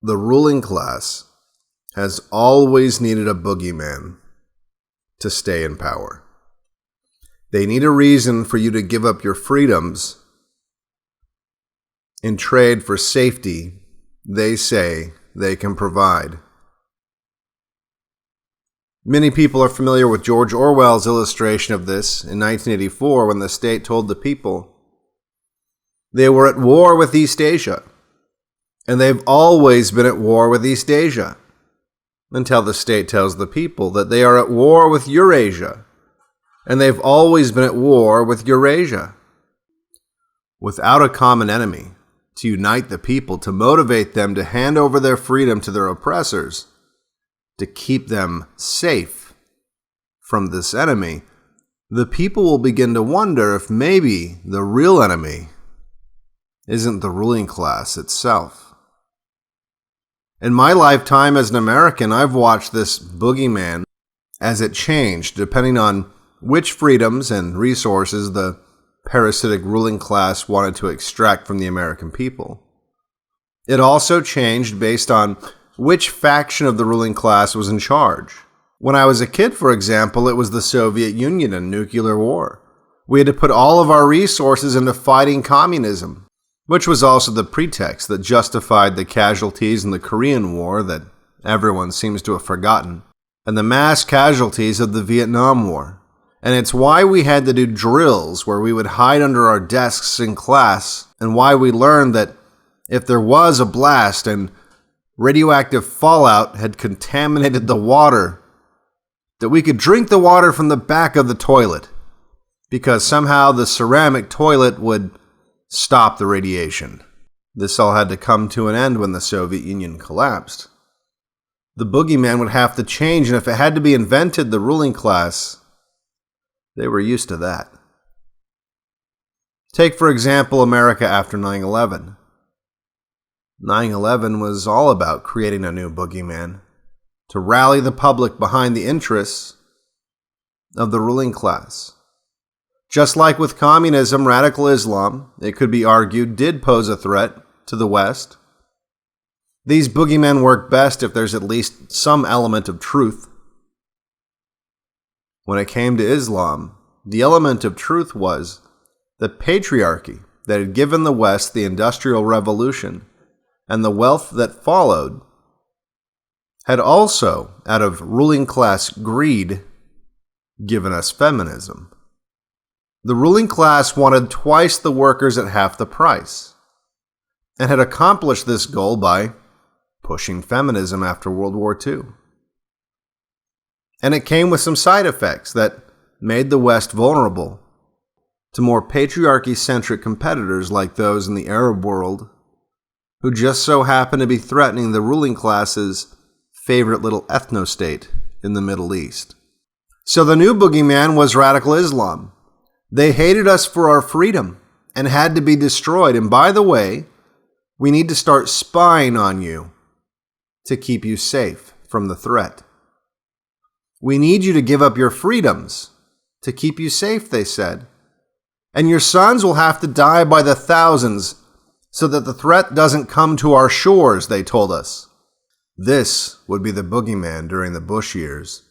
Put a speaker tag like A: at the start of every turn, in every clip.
A: The ruling class has always needed a boogeyman to stay in power. They need a reason for you to give up your freedoms in trade for safety they say they can provide. Many people are familiar with George Orwell's illustration of this in 1984 when the state told the people they were at war with East Asia. And they've always been at war with East Asia, until the state tells the people that they are at war with Eurasia, and they've always been at war with Eurasia. Without a common enemy to unite the people, to motivate them to hand over their freedom to their oppressors, to keep them safe from this enemy, the people will begin to wonder if maybe the real enemy isn't the ruling class itself. In my lifetime as an American, I've watched this boogeyman as it changed, depending on which freedoms and resources the parasitic ruling class wanted to extract from the American people. It also changed based on which faction of the ruling class was in charge. When I was a kid, for example, it was the Soviet Union and nuclear war. We had to put all of our resources into fighting communism, which was also the pretext that justified the casualties in the Korean War that everyone seems to have forgotten, and the mass casualties of the Vietnam War. And it's why we had to do drills where we would hide under our desks in class, and why we learned that if there was a blast and radioactive fallout had contaminated the water, that we could drink the water from the back of the toilet, because somehow the ceramic toilet would stop the radiation. This all had to come to an end when the Soviet Union collapsed. The boogeyman would have to change, and if it had to be invented, the ruling class, they were used to that. Take, for example, America after 9/11. 9/11 was all about creating a new boogeyman to rally the public behind the interests of the ruling class. Just like with communism, radical Islam, it could be argued, did pose a threat to the West. These boogeymen work best if there's at least some element of truth. When it came to Islam, the element of truth was the patriarchy that had given the West the Industrial Revolution and the wealth that followed had also, out of ruling class greed, given us feminism. The ruling class wanted twice the workers at half the price, and had accomplished this goal by pushing feminism after World War II. And it came with some side effects that made the West vulnerable to more patriarchy-centric competitors like those in the Arab world, who just so happened to be threatening the ruling class's favorite little ethno-state in the Middle East. So the new boogeyman was radical Islam. They hated us for our freedom and had to be destroyed. And by the way, we need to start spying on you to keep you safe from the threat. We need you to give up your freedoms to keep you safe, they said. And your sons will have to die by the thousands so that the threat doesn't come to our shores, they told us. This would be the boogeyman during the Bush years,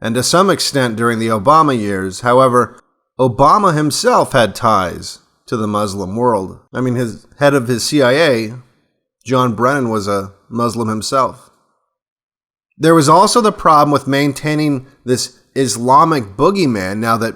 A: and to some extent during the Obama years. However, Obama himself had ties to the Muslim world. I mean, his head of his CIA, John Brennan, was a Muslim himself. There was also the problem with maintaining this Islamic boogeyman now that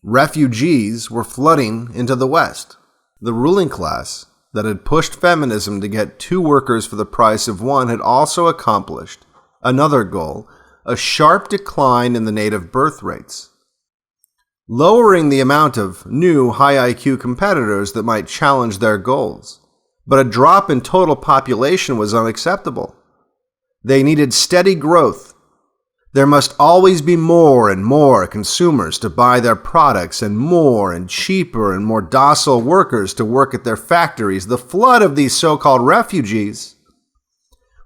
A: refugees were flooding into the West. The ruling class that had pushed feminism to get 2 workers for the price of 1 had also accomplished another goal, a sharp decline in the native birth rates, lowering the amount of new high IQ competitors that might challenge their goals. But a drop in total population was unacceptable. They needed steady growth. There must always be more and more consumers to buy their products, and more and cheaper and more docile workers to work at their factories. The flood of these so-called refugees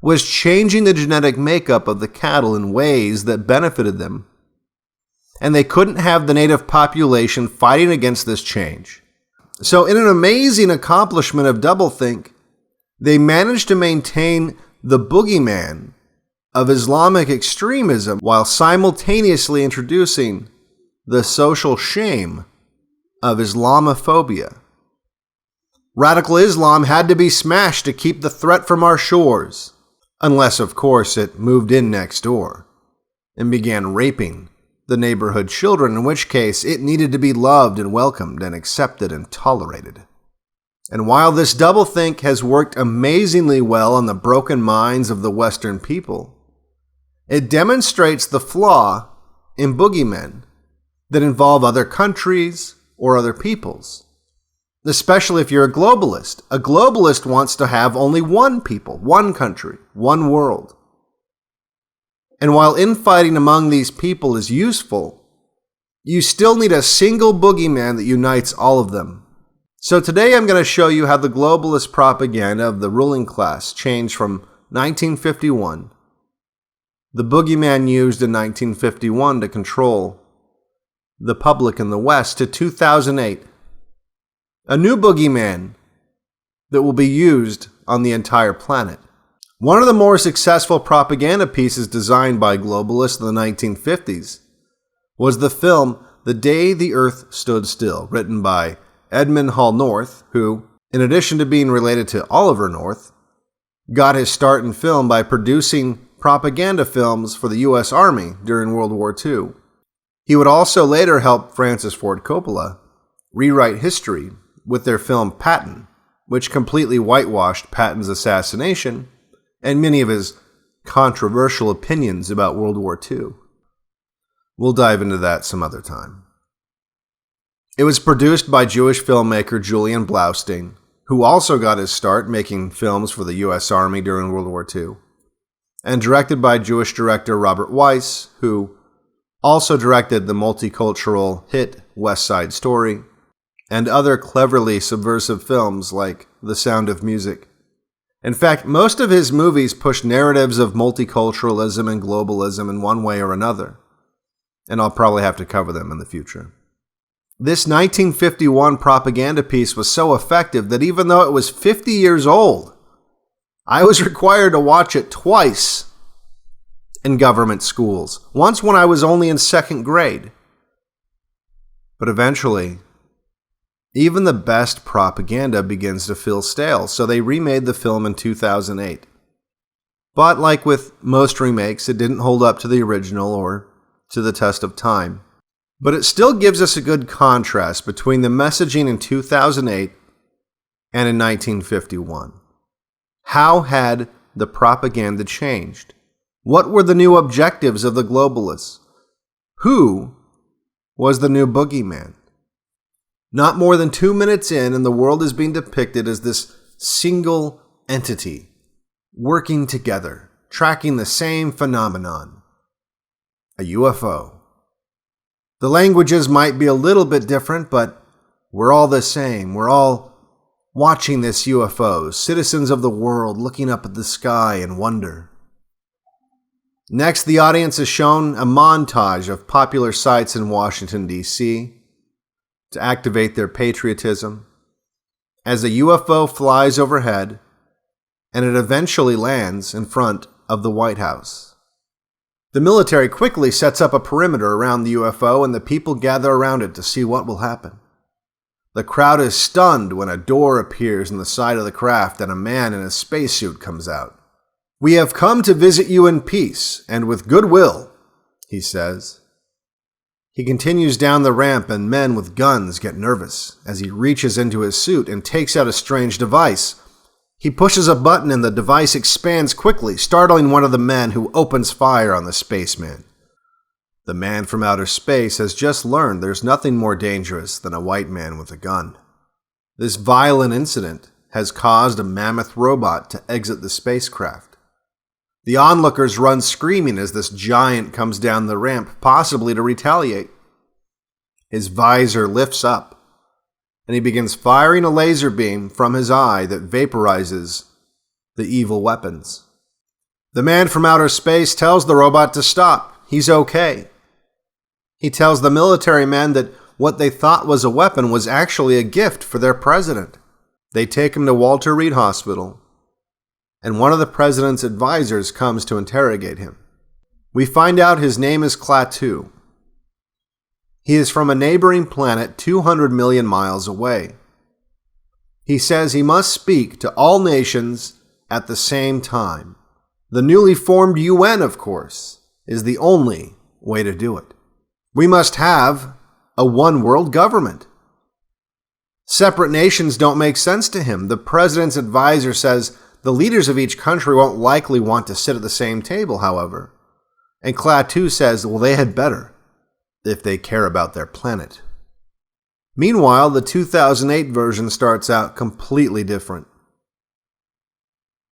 A: was changing the genetic makeup of the cattle in ways that benefited them. And they couldn't have the native population fighting against this change. So in an amazing accomplishment of doublethink, they managed to maintain the boogeyman of Islamic extremism while simultaneously introducing the social shame of Islamophobia. Radical Islam had to be smashed to keep the threat from our shores, unless, of course, it moved in next door and began raping the neighborhood children, in which case it needed to be loved and welcomed and accepted and tolerated. And while this doublethink has worked amazingly well on the broken minds of the Western people, it demonstrates the flaw in boogeymen that involve other countries or other peoples. Especially if you're a globalist. A globalist wants to have only one people, one country, one world. And while infighting among these people is useful, you still need a single boogeyman that unites all of them. So today I'm going to show you how the globalist propaganda of the ruling class changed from 1951, the boogeyman used in 1951 to control the public in the West, to 2008, a new boogeyman that will be used on the entire planet. One of the more successful propaganda pieces designed by globalists in the 1950s was the film The Day the Earth Stood Still, written by Edmund Hall North, who, in addition to being related to Oliver North, got his start in film by producing propaganda films for the U.S. Army during World War II. He would also later help Francis Ford Coppola rewrite history with their film Patton, which completely whitewashed Patton's assassination and many of his controversial opinions about World War II. We'll dive into that some other time. It was produced by Jewish filmmaker Julian Blaustein, who also got his start making films for the U.S. Army during World War II, and directed by Jewish director Robert Weiss, who also directed the multicultural hit West Side Story and other cleverly subversive films like The Sound of Music. In fact, most of his movies push narratives of multiculturalism and globalism in one way or another, and I'll probably have to cover them in the future. This 1951 propaganda piece was so effective that even though it was 50 years old, I was required to watch it twice in government schools. Once when I was only in second grade. But eventually, even the best propaganda begins to feel stale, so they remade the film in 2008. But like with most remakes, it didn't hold up to the original or to the test of time. But it still gives us a good contrast between the messaging in 2008 and in 1951. How had the propaganda changed? What were the new objectives of the globalists? Who was the new boogeyman? Not more than 2 minutes in, and the world is being depicted as this single entity, working together, tracking the same phenomenon, a UFO. The languages might be a little bit different, but we're all the same. We're all watching this UFO, citizens of the world looking up at the sky in wonder. Next, the audience is shown a montage of popular sites in Washington, D.C., to activate their patriotism, as a UFO flies overhead and it eventually lands in front of the White House. The military quickly sets up a perimeter around the UFO and the people gather around it to see what will happen. The crowd is stunned when a door appears in the side of the craft and a man in a spacesuit comes out. "We have come to visit you in peace and with goodwill," he says. He continues down the ramp and men with guns get nervous as he reaches into his suit and takes out a strange device. He pushes a button and the device expands quickly, startling one of the men, who opens fire on the spaceman. The man from outer space has just learned there's nothing more dangerous than a white man with a gun. This violent incident has caused a mammoth robot to exit the spacecraft. The onlookers run screaming as this giant comes down the ramp, possibly to retaliate. His visor lifts up, and he begins firing a laser beam from his eye that vaporizes the evil weapons. The man from outer space tells the robot to stop. He's okay. He tells the military men that what they thought was a weapon was actually a gift for their president. They take him to Walter Reed Hospital, and one of the president's advisors comes to interrogate him. We find out his name is Klaatu. He is from a neighboring planet 200 million miles away. He says he must speak to all nations at the same time. The newly formed UN, of course, is the only way to do it. We must have a one-world government. Separate nations don't make sense to him. The president's advisor says the leaders of each country won't likely want to sit at the same table, however. And Klaatu says, well, they had better, if they care about their planet. Meanwhile, the 2008 version starts out completely different.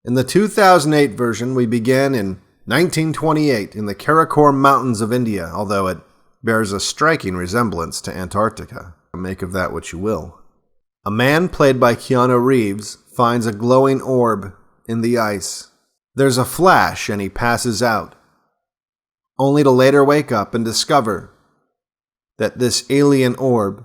A: In the 2008 version, we begin in 1928 in the Karakoram Mountains of India, although it bears a striking resemblance to Antarctica. Make of that what you will. A man played by Keanu Reeves finds a glowing orb in the ice. There's a flash and he passes out, only to later wake up and discover that this alien orb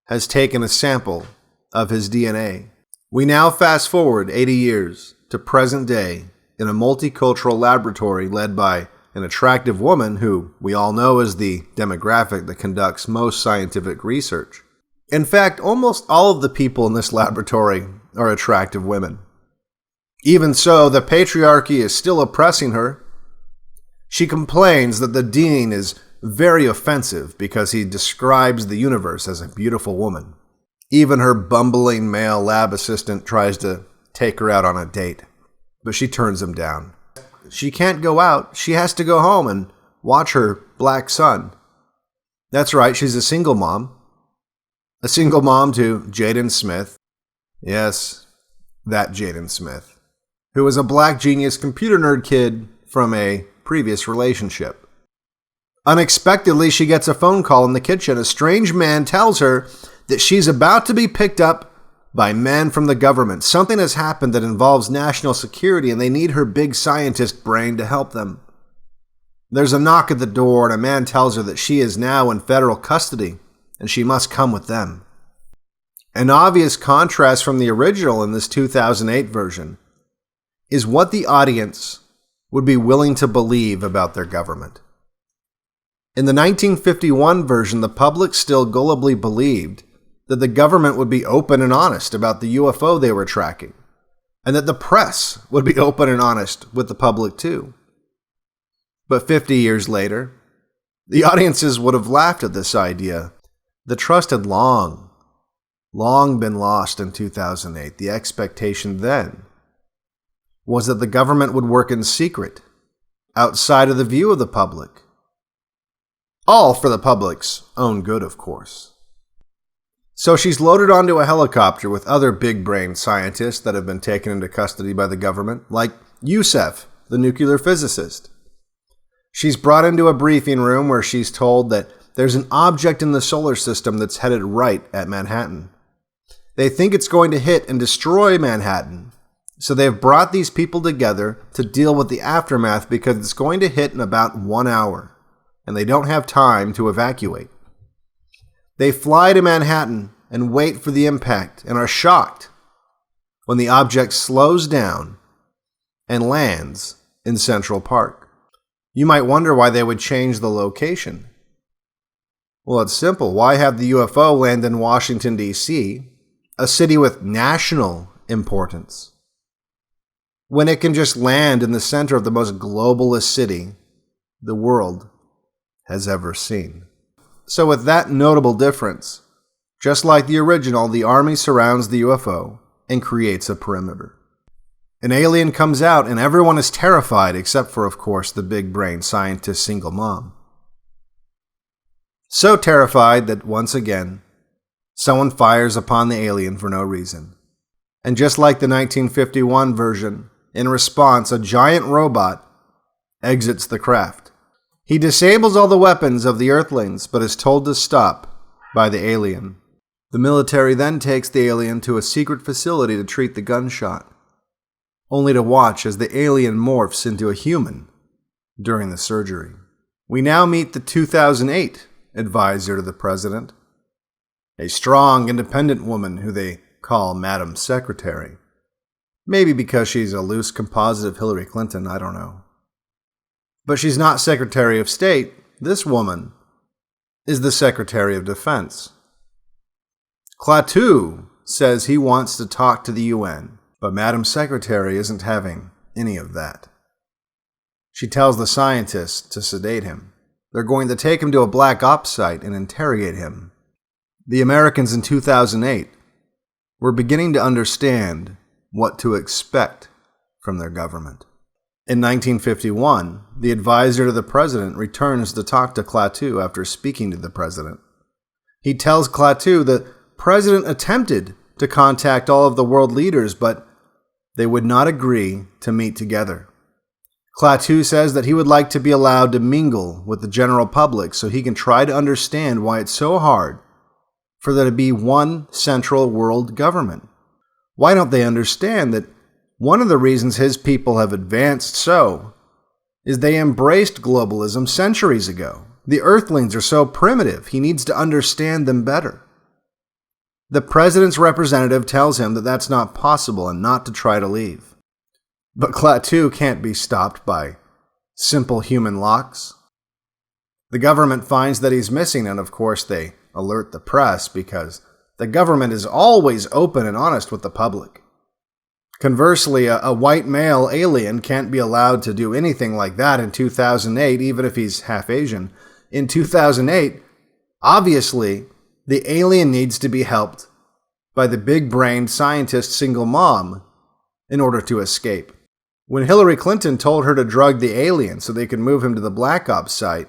A: has taken a sample of his DNA. We now fast forward 80 years to present day in a multicultural laboratory led by an attractive woman who we all know is the demographic that conducts most scientific research. In fact, almost all of the people in this laboratory are attractive women. Even so, the patriarchy is still oppressing her. She complains that the dean is very offensive because he describes the universe as a beautiful woman. Even her bumbling male lab assistant tries to take her out on a date, but she turns him down. She can't go out. She has to go home and watch her black son. That's right, she's a single mom. A single mom to Jaden Smith. Yes, that Jaden Smith, who was a black genius computer nerd kid from a previous relationship. Unexpectedly, she gets a phone call in the kitchen. A strange man tells her that she's about to be picked up by men from the government. Something has happened that involves national security, and they need her big scientist brain to help them. There's a knock at the door, and a man tells her that she is now in federal custody, and she must come with them. An obvious contrast from the original in this 2008 version is what the audience would be willing to believe about their government. In the 1951 version, the public still gullibly believed that the government would be open and honest about the UFO they were tracking, and that the press would be open and honest with the public too. But 50 years later, the audiences would have laughed at this idea. The trust had long been lost in 2008. The expectation then was that the government would work in secret, outside of the view of the public. All for the public's own good, of course. So she's loaded onto a helicopter with other big-brain scientists that have been taken into custody by the government, like Yusef, the nuclear physicist. She's brought into a briefing room where she's told that there's an object in the solar system that's headed right at Manhattan. They think it's going to hit and destroy Manhattan, so they've brought these people together to deal with the aftermath because it's going to hit in about 1 hour, and they don't have time to evacuate. They fly to Manhattan and wait for the impact and are shocked when the object slows down and lands in Central Park. You might wonder why they would change the location. Well, it's simple. Why have the UFO land in Washington, D.C., a city with national importance, when it can just land in the center of the most globalist city the world has ever seen? So with that notable difference, just like the original, the army surrounds the UFO and creates a perimeter. An alien comes out and everyone is terrified except for, of course, the big brain scientist single mom. So terrified that once again, someone fires upon the alien for no reason. And just like the 1951 version, in response, a giant robot exits the craft. He disables all the weapons of the Earthlings, but is told to stop by the alien. The military then takes the alien to a secret facility to treat the gunshot, only to watch as the alien morphs into a human during the surgery. We now meet the 2008 advisor to the president, a strong, independent woman who they call Madam Secretary. Maybe because she's a loose composite of Hillary Clinton, I don't know. But she's not Secretary of State. This woman is the Secretary of Defense. Klaatu says he wants to talk to the UN, but Madam Secretary isn't having any of that. She tells the scientists to sedate him. They're going to take him to a black ops site and interrogate him. The Americans in 2008 were beginning to understand what to expect from their government. In 1951, the advisor to the president returns to talk to Klaatu after speaking to the president. He tells Klaatu that the president attempted to contact all of the world leaders, but they would not agree to meet together. Klaatu says that he would like to be allowed to mingle with the general public so he can try to understand why it's so hard for there to be one central world government. Why don't they understand that one of the reasons his people have advanced so is they embraced globalism centuries ago. The Earthlings are so primitive, he needs to understand them better. The president's representative tells him that that's not possible and not to try to leave. But Klaatu can't be stopped by simple human locks. The government finds that he's missing, and of course they alert the press because the government is always open and honest with the public. Conversely, a white male alien can't be allowed to do anything like that in 2008, even if he's half Asian. In 2008, obviously, the alien needs to be helped by the big-brained scientist single mom in order to escape. When Hillary Clinton told her to drug the alien so they could move him to the Black Ops site,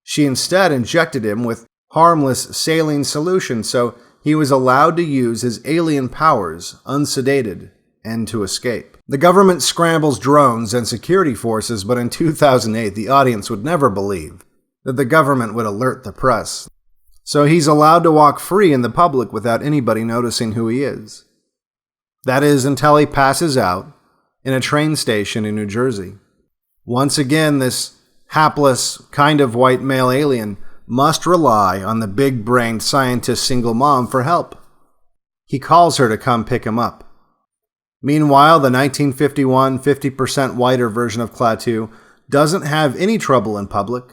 A: she instead injected him with harmless saline solution so he was allowed to use his alien powers unsedated and to escape. The government scrambles drones and security forces, but in 2008 the audience would never believe that the government would alert the press. So he's allowed to walk free in the public without anybody noticing who he is. That is until he passes out in a train station in New Jersey. Once again, this hapless, kind of white male alien must rely on the big-brained scientist single mom for help. He calls her to come pick him up. Meanwhile, the 1951 50% whiter version of Klaatu doesn't have any trouble in public,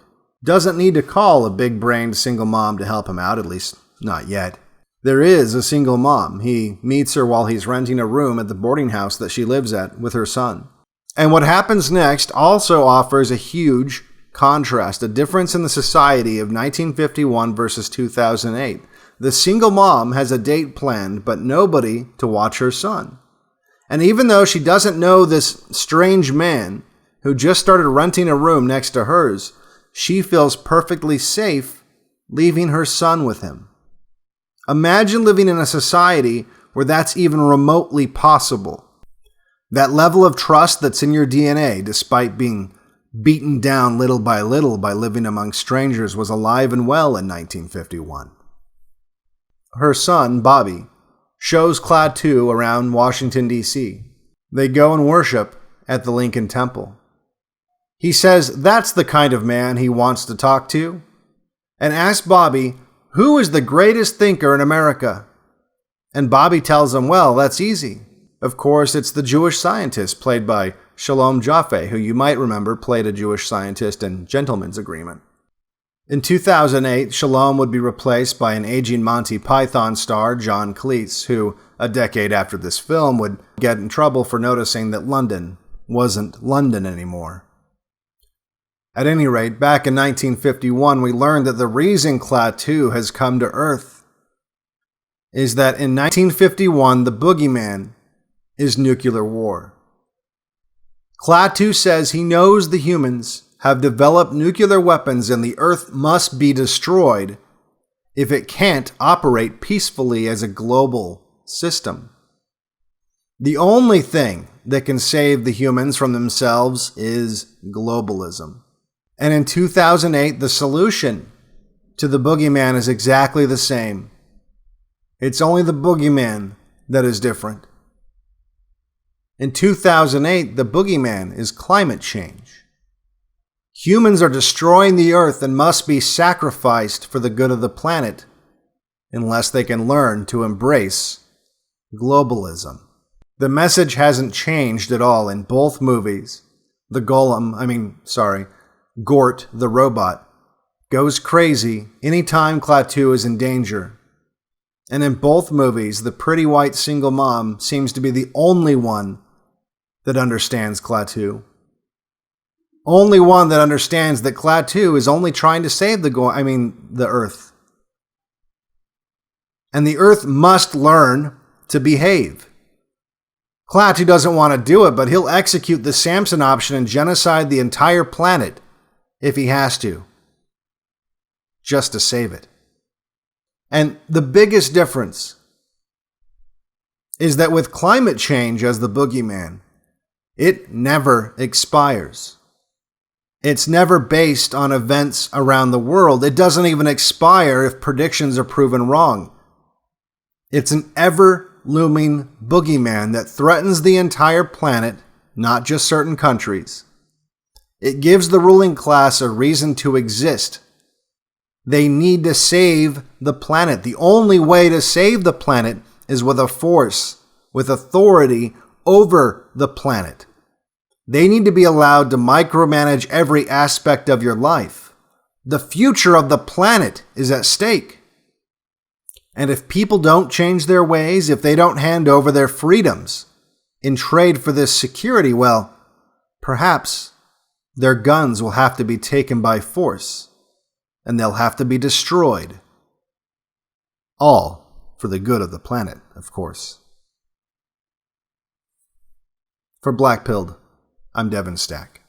A: doesn't need to call a big-brained single mom to help him out, at least not yet. There is a single mom. He meets her while he's renting a room at the boarding house that she lives at with her son. And what happens next also offers a huge contrast, a difference in the society of 1951 versus 2008. The single mom has a date planned, but nobody to watch her son. And even though she doesn't know this strange man who just started renting a room next to hers, she feels perfectly safe leaving her son with him. Imagine living in a society where that's even remotely possible. That level of trust that's in your DNA, despite being beaten down little by living among strangers, was alive and well in 1951. Her son, Bobby, shows Klaatu around Washington, D.C. They go and worship at the Lincoln Temple. He says that's the kind of man he wants to talk to, and asks Bobby, who is the greatest thinker in America? And Bobby tells him, well, that's easy. Of course, it's the Jewish scientist played by Shalom Jaffe, who you might remember played a Jewish scientist in Gentleman's Agreement. In 2008, Shalom would be replaced by an aging Monty Python star, John Cleese, who, a decade after this film, would get in trouble for noticing that London wasn't London anymore. At any rate, back in 1951, we learned that the reason Klaatu has come to Earth is that in 1951, the boogeyman is nuclear war. Klaatu says he knows the humans have developed nuclear weapons and the Earth must be destroyed if it can't operate peacefully as a global system. The only thing that can save the humans from themselves is globalism. And in 2008, the solution to the boogeyman is exactly the same. It's only the boogeyman that is different. In 2008, the boogeyman is climate change. Humans are destroying the earth and must be sacrificed for the good of the planet unless they can learn to embrace globalism. The message hasn't changed at all in both movies. Gort, the robot, goes crazy anytime Klaatu is in danger. And in both movies, the pretty white single mom seems to be the only one that understands Klaatu. Only one that understands that Klaatu is only trying to save the Earth. And the Earth must learn to behave. Klaatu doesn't want to do it, but he'll execute the Samson option and genocide the entire planet if he has to, just to save it. And the biggest difference is that with climate change as the boogeyman, it never expires. It's never based on events around the world. It doesn't even expire if predictions are proven wrong. It's an ever-looming boogeyman that threatens the entire planet, not just certain countries. It gives the ruling class a reason to exist. They need to save the planet. The only way to save the planet is with a force, with authority over the planet. They need to be allowed to micromanage every aspect of your life. The future of the planet is at stake. And if people don't change their ways, if they don't hand over their freedoms in trade for this security, well, perhaps their guns will have to be taken by force, and they'll have to be destroyed. All for the good of the planet, of course. For BlackPilled, I'm Devin Stack.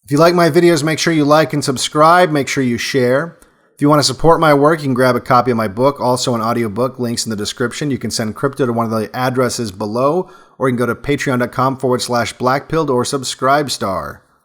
A: If you like my videos, make sure you like and subscribe. Make sure you share. If you want to support my work, you can grab a copy of my book, also an audiobook, links in the description. You can send crypto to one of the addresses below, or you can go to patreon.com/BlackPilled or Subscribestar.